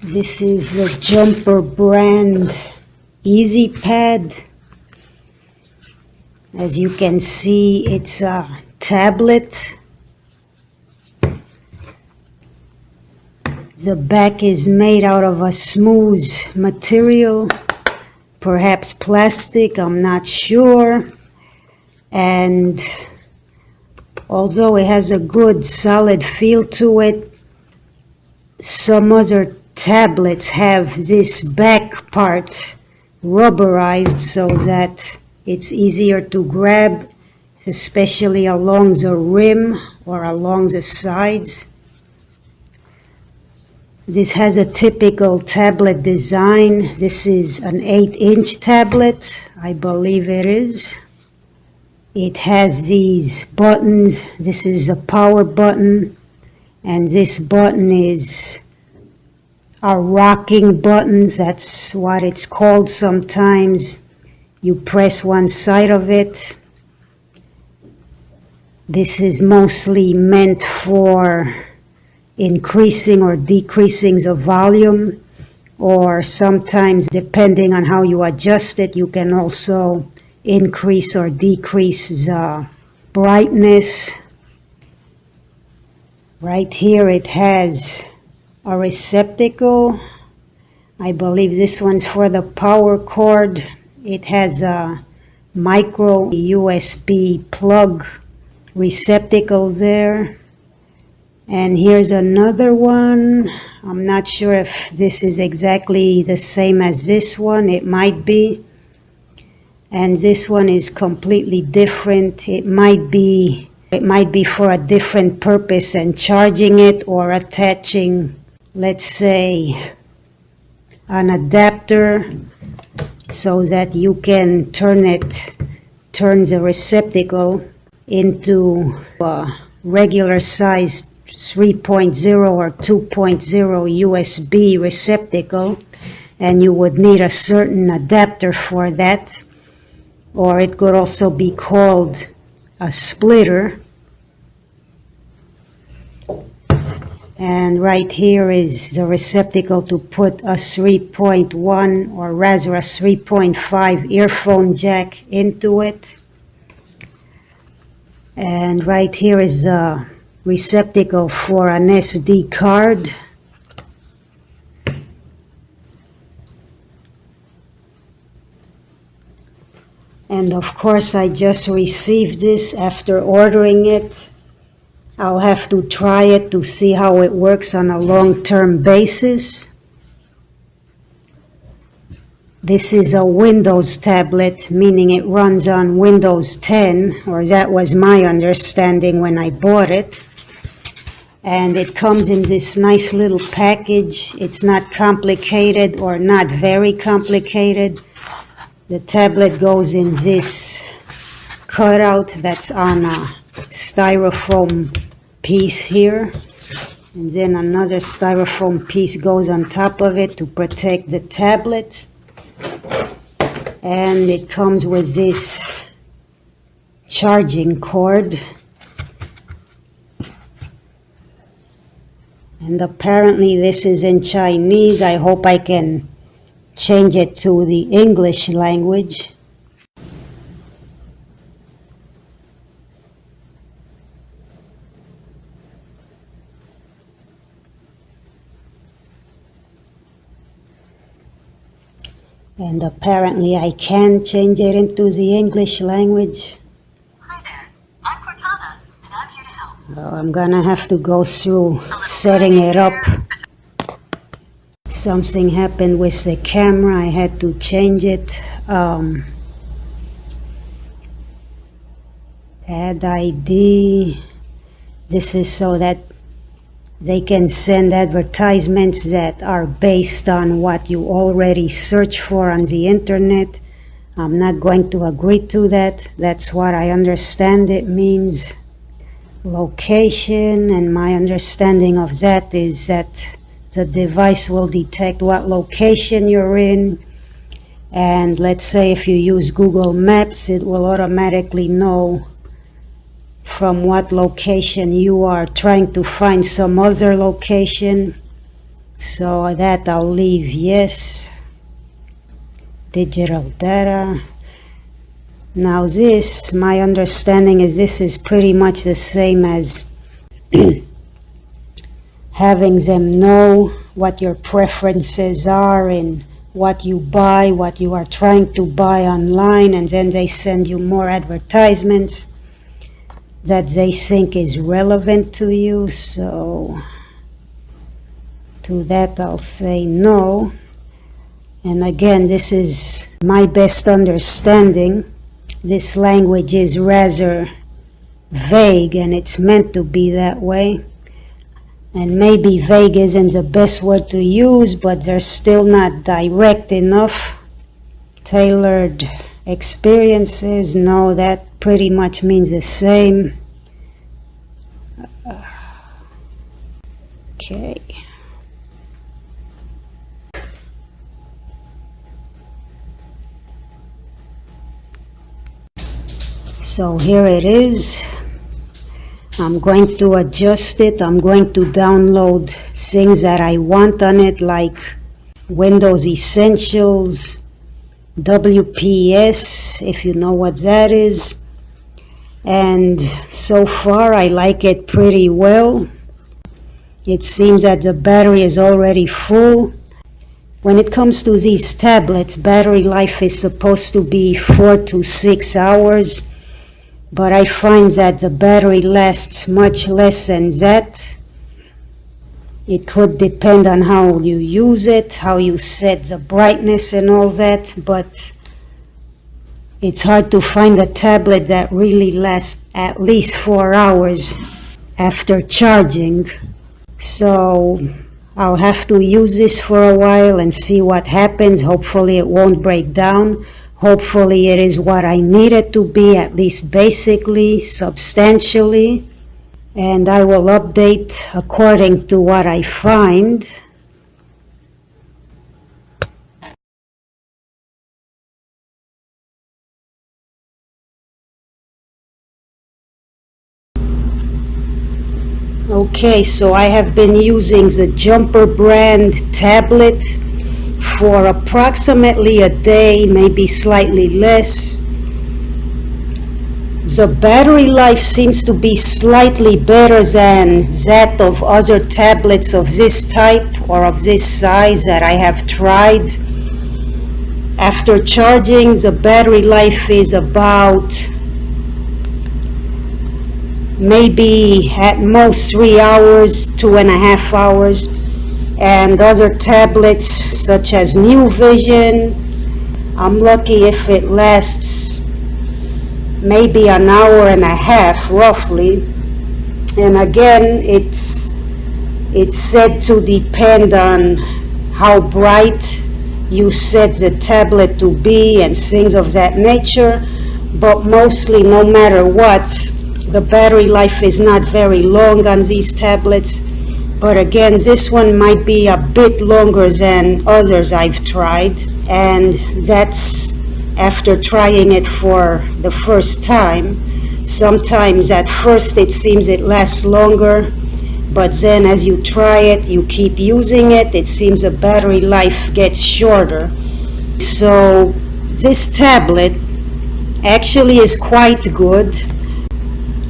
This is the Jumper brand Easy Pad. As you can see, it's a tablet. The back is made out of a smooth material, perhaps plastic, I'm not sure. And although it has a good solid feel to it, some other tablets have this back part rubberized so that it's easier to grab, especially along the rim or along the sides. This has a typical tablet design. This is an 8-inch tablet, I believe it is. It has these buttons. This is a power button, and this button is a rocking button. That's what it's called sometimes. You press one side of it. This is mostly meant for increasing or decreasing the volume, or sometimes, depending on how you adjust it, you can also increase or decrease the brightness. Right here it has a receptacle. I believe this one's for the power cord. It has a micro USB plug receptacle there. And here's another one. I'm not sure if this is exactly the same as this one. It might be. And this one is completely different. It might be for a different purpose, and charging it or attaching, let's say, an adapter so that you can turn the receptacle into a regular size 3.0 or 2.0 USB receptacle, and you would need a certain adapter for that, or it could also be called a splitter. And right here is the receptacle to put a 3.1 or rather a 3.5 earphone jack into it. And right here is a receptacle for an SD card. And of course, I just received this after ordering it. I'll have to try it to see how it works on a long-term basis. This is a Windows tablet, meaning it runs on Windows 10, or that was my understanding when I bought it. And it comes in this nice little package. It's not complicated or not very complicated. The tablet goes in this cutout that's on a styrofoam piece here, and then another styrofoam piece goes on top of it to protect the tablet. And it comes with this charging cord, and apparently this is in Chinese. I hope I can change it to the English language. And apparently I can change it into the English language. Hi there, I'm Cortana, and I'm here to help. Well, I'm gonna have to go through setting it up. Something happened with the camera. I had to change it. Add ID. This is so that they can send advertisements that are based on what you already search for on the internet. I'm not going to agree to that. That's what I understand it means. Location, and my understanding of that is that the device will detect what location you're in, and let's say if you use Google Maps, it will automatically know from what location you are trying to find some other location. So that I'll leave yes. Digital data. Now this, my understanding is this is pretty much the same as having them know what your preferences are and what you buy, what you are trying to buy online, and then they send you more advertisements that they think is relevant to you. So to that I'll say no. And again, this is my best understanding. This language is rather vague, and it's meant to be that way. And maybe vague isn't the best word to use, but they're still not direct enough. Tailored experiences, no, that pretty much means the same. Okay. So here it is. I'm going to adjust it. I'm going to download things that I want on it, like Windows Essentials, WPS, if you know what that is. And so far I like it pretty well. It seems that the battery is already full. When it comes to these tablets, battery life is supposed to be 4 to 6 hours. But I find that the battery lasts much less than that. It could depend on how you use it, how you set the brightness and all that, but it's hard to find a tablet that really lasts at least 4 hours after charging. So I'll have to use this for a while and see what happens. Hopefully it won't break down. Hopefully it is what I need it to be, at least basically, substantially. And I will update according to what I find. Okay, so I have been using the Jumper brand tablet for approximately a day, maybe slightly less. The battery life seems to be slightly better than that of other tablets of this type or of this size that I have tried. After charging, the battery life is about maybe at most 3 hours, 2.5 hours. And other tablets such as New Vision, I'm lucky if it lasts maybe an hour and a half roughly. And again, it's said to depend on how bright you set the tablet to be and things of that nature, but mostly no matter what, the battery life is not very long on these tablets. But again, this one might be a bit longer than others I've tried, and that's after trying it for the first time. Sometimes at first it seems it lasts longer, but then as you try it, you keep using it, it seems the battery life gets shorter. So this tablet actually is quite good.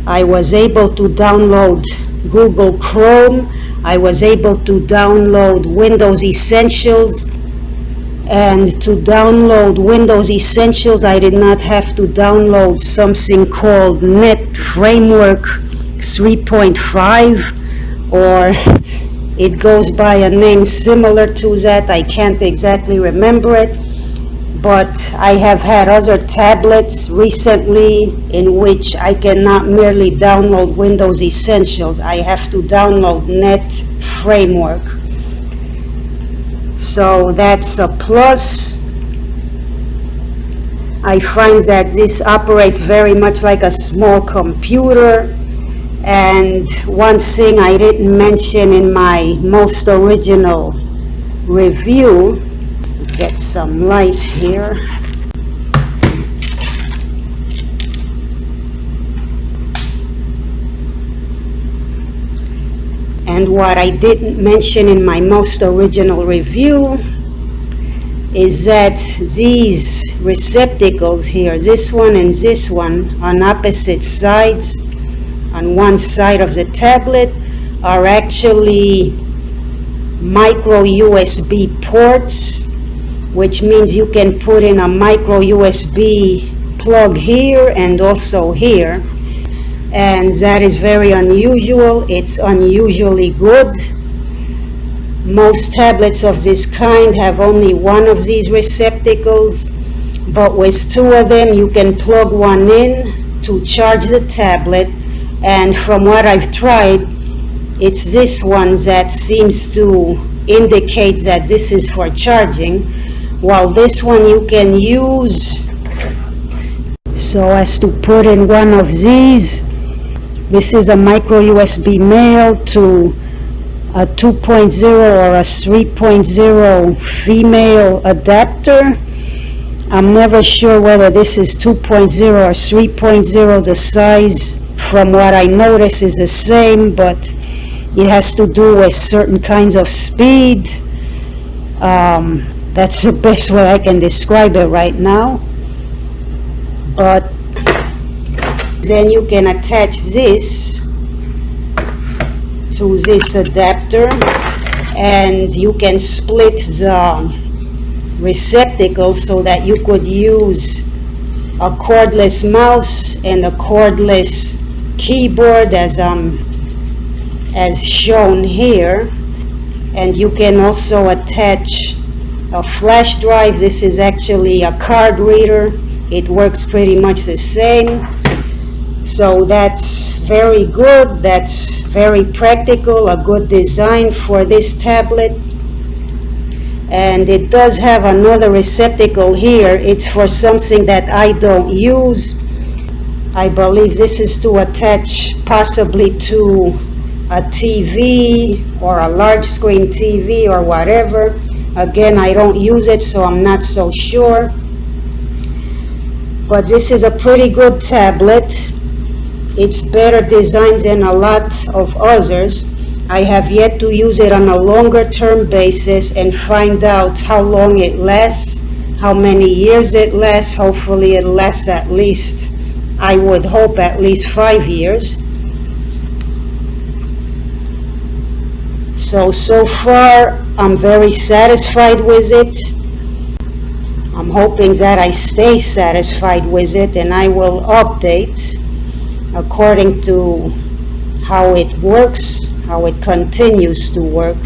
I was able to download Google Chrome. I was able to download Windows Essentials, and to download Windows Essentials I did not have to download something called Net Framework 3.5, or it goes by a name similar to that. I can't exactly remember it, but I have had other tablets recently in which I cannot merely download Windows Essentials. I have to download Net Framework. So that's a plus. I find that this operates very much like a small computer. And one thing I didn't mention in my most original review, get some light here. And what I didn't mention in my most original review is that these receptacles here, this one and this one, on opposite sides, on one side of the tablet, are actually micro USB ports, which means you can put in a micro USB plug here and also here. And that is very unusual. It's unusually good. Most tablets of this kind have only one of these receptacles, but with two of them you can plug one in to charge the tablet, and from what I've tried, it's this one that seems to indicate that this is for charging, while this one you can use so as to put in one of these. This is a micro USB male to a 2.0 or a 3.0 female adapter. I'm never sure whether this is 2.0 or 3.0. The size, from what I notice, is the same, but it has to do with certain kinds of speed. That's the best way I can describe it right now. But then you can attach this to this adapter, and you can split the receptacle so that you could use a cordless mouse and a cordless keyboard as shown here. And you can also attach a flash drive. This is actually a card reader. It works pretty much the same. So that's very good. That's very practical, a good design for this tablet. And it does have another receptacle here. It's for something that I don't use. I believe this is to attach possibly to a TV or a large screen TV or whatever. Again, I don't use it, so I'm not so sure. But this is a pretty good tablet. It's better designed than a lot of others. I have yet to use it on a longer term basis and find out how long it lasts, how many years it lasts. Hopefully it lasts at least, I would hope, at least 5 years. So far I'm very satisfied with it. I'm hoping that I stay satisfied with it, and I will update according to how it works, how it continues to work.